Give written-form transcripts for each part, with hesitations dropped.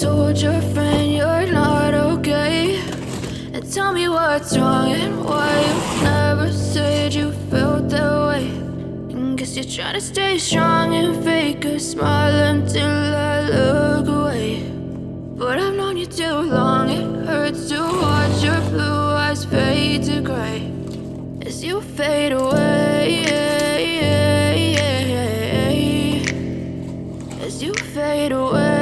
told your friend you're not okay? And tell me what's wrong and why you never said you felt that way. And guess you're trying to stay strong and fake a smile until I look away. But I've known you too long, it hurts to watch your blue eyes fade to gray as you fade away, as you fade away.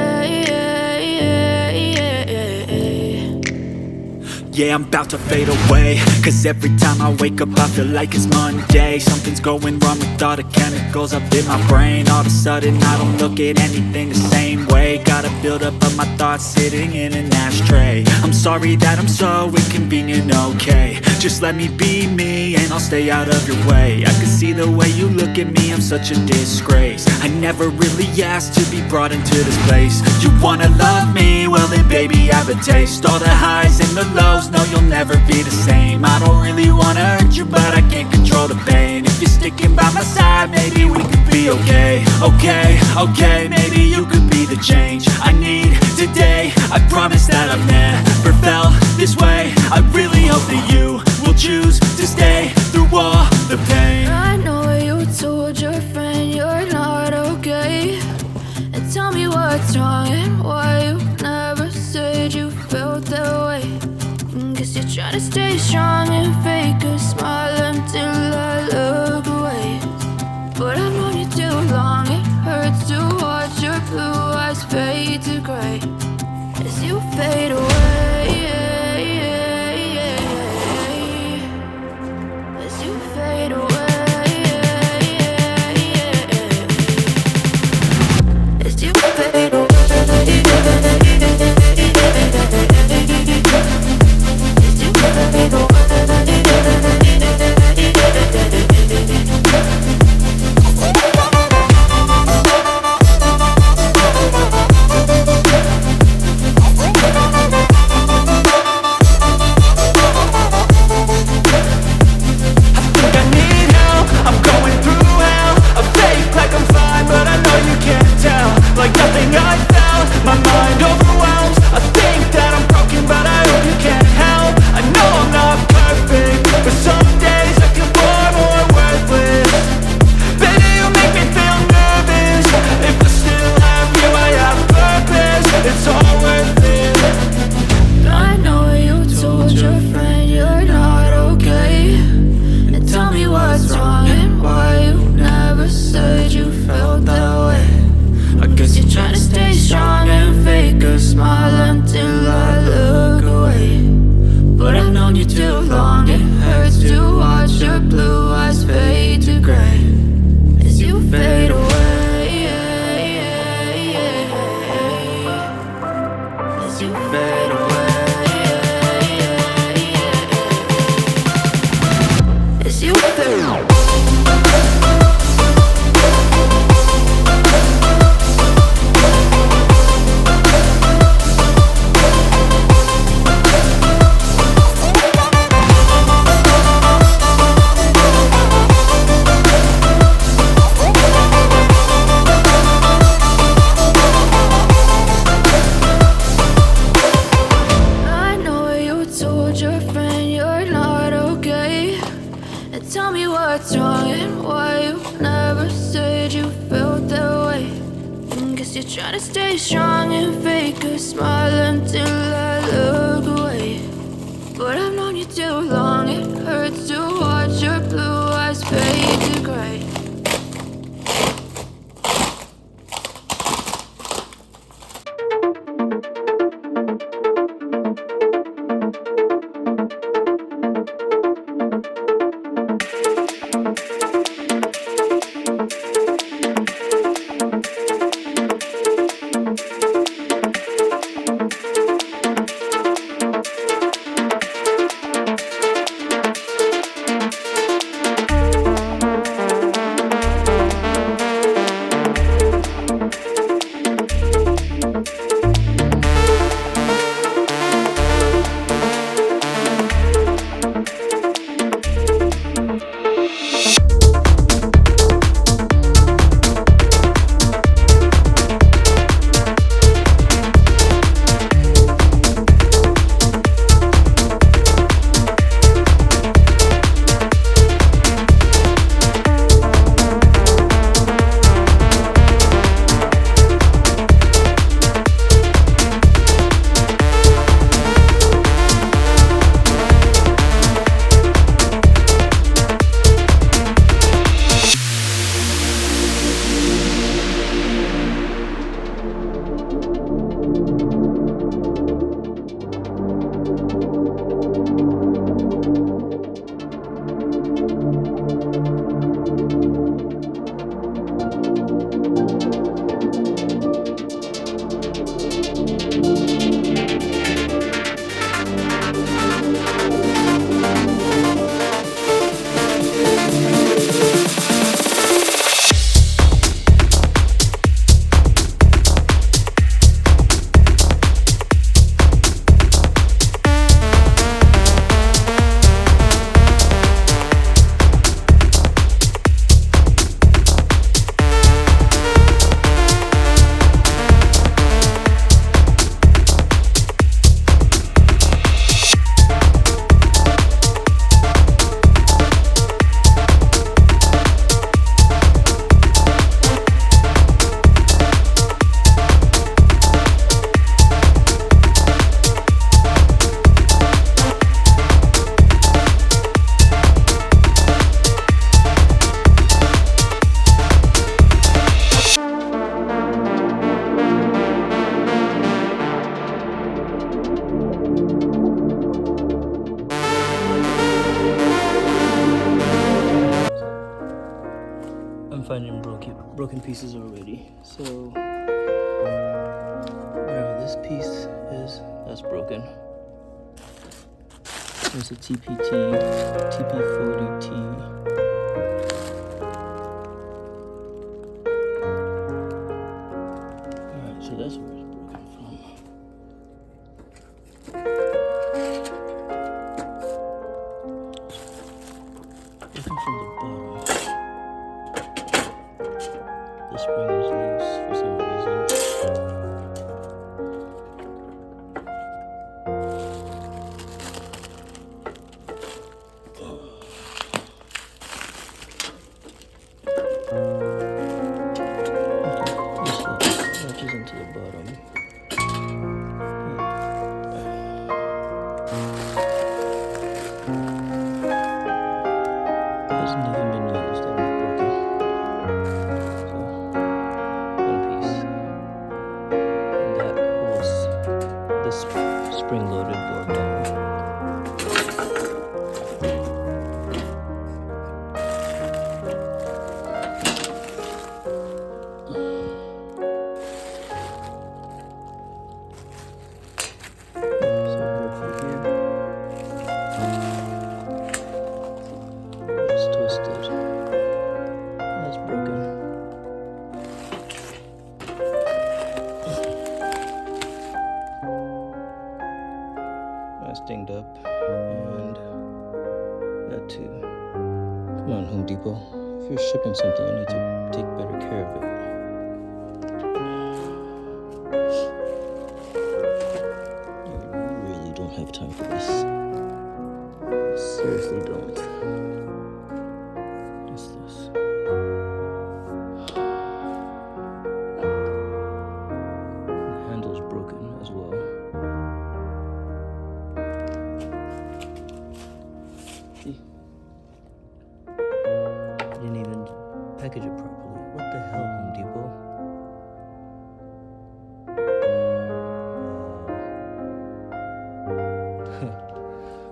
Yeah, I'm about to fade away, cause every time I wake up I feel like it's Monday. Something's going wrong with all the chemicals up in my brain. All of a sudden I don't look at anything the same way. Got a buildup of my thoughts sitting in an ashtray. I'm sorry that I'm so inconvenient, okay? Just let me be me and I'll stay out of your way. I can see the way you look at me, I'm such a disgrace. I never really asked to be brought into this place. You wanna love me? Well then baby have a taste. All the highs and the lows, no you'll never be the same. I don't really wanna hurt you but I can't control the pain. If you're sticking by my side maybe we could be okay. Okay, maybe you could be the change I need today. I promise that I've never felt this way. I really hope that you will choose to stay through all the pain. I know you told your friend you're not okay. And tell me what's wrong and why you never said you felt that way. Guess you're trying to stay strong and fake a smile until I look away. But I've known you too long, it hurts to watch your blue eyes fade to gray as you fade away, as you fade away, as you fade away. I'm finding broken pieces already. So whatever this piece is, that's broken. There's a TP-T. Alright, so that's where it's broken from. Broken from the bottom. The spring was loose for some reason. Latches into the bottom. Has never been used and it's broken. So, one piece. And that holds this spring-loaded board down. Dinged up, and that too. Come on, Home Depot. If you're shipping something, you need to take better care of it. You really don't have time for this. You seriously don't. What's this? The handle's broken as well. Didn't even package it properly. What the hell, Home Depot?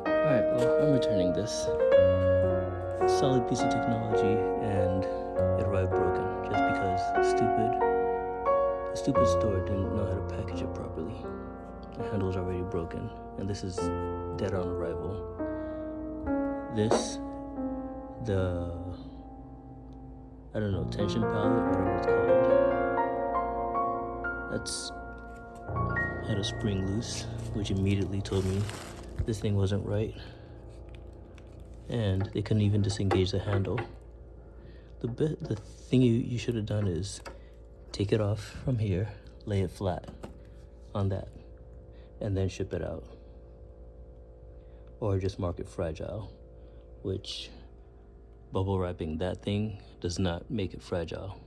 Alright, well, I'm returning this. Solid piece of technology, and it arrived broken just because the stupid store didn't know how to package it properly. The handle's already broken, and this is dead on arrival. This, I don't know, tension pallet, whatever it's called. That's had a spring loose, which immediately told me this thing wasn't right. And they couldn't even disengage the handle. The thing you should have done is take it off from here, lay it flat on that, and then ship it out. Or just mark it fragile, which bubble wrapping that thing does not make it fragile.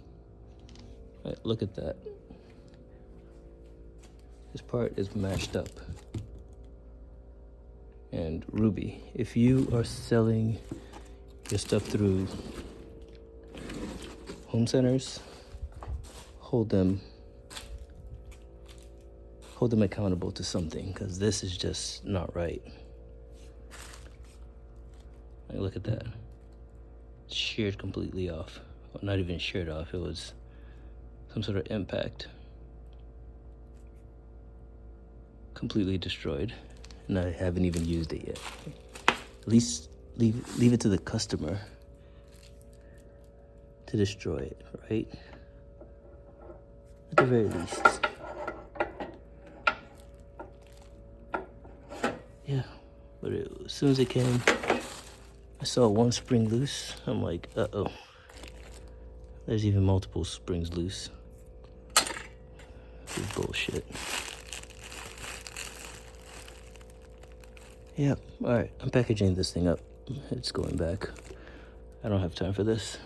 Right, look at that. This part is mashed up. And Rubi, if you are selling your stuff through home centers, hold them accountable to something, because this is just not right. Like, look at that. Sheared completely off. Well, not even sheared off, it was some sort of impact. Completely destroyed, and I haven't even used it yet. At least leave it to the customer to destroy it, right? At the very least. Yeah, but as soon as it came, I saw one spring loose. I'm like, uh-oh. There's even multiple springs loose. This is bullshit. Yeah, alright, I'm packaging this thing up. It's going back. I don't have time for this.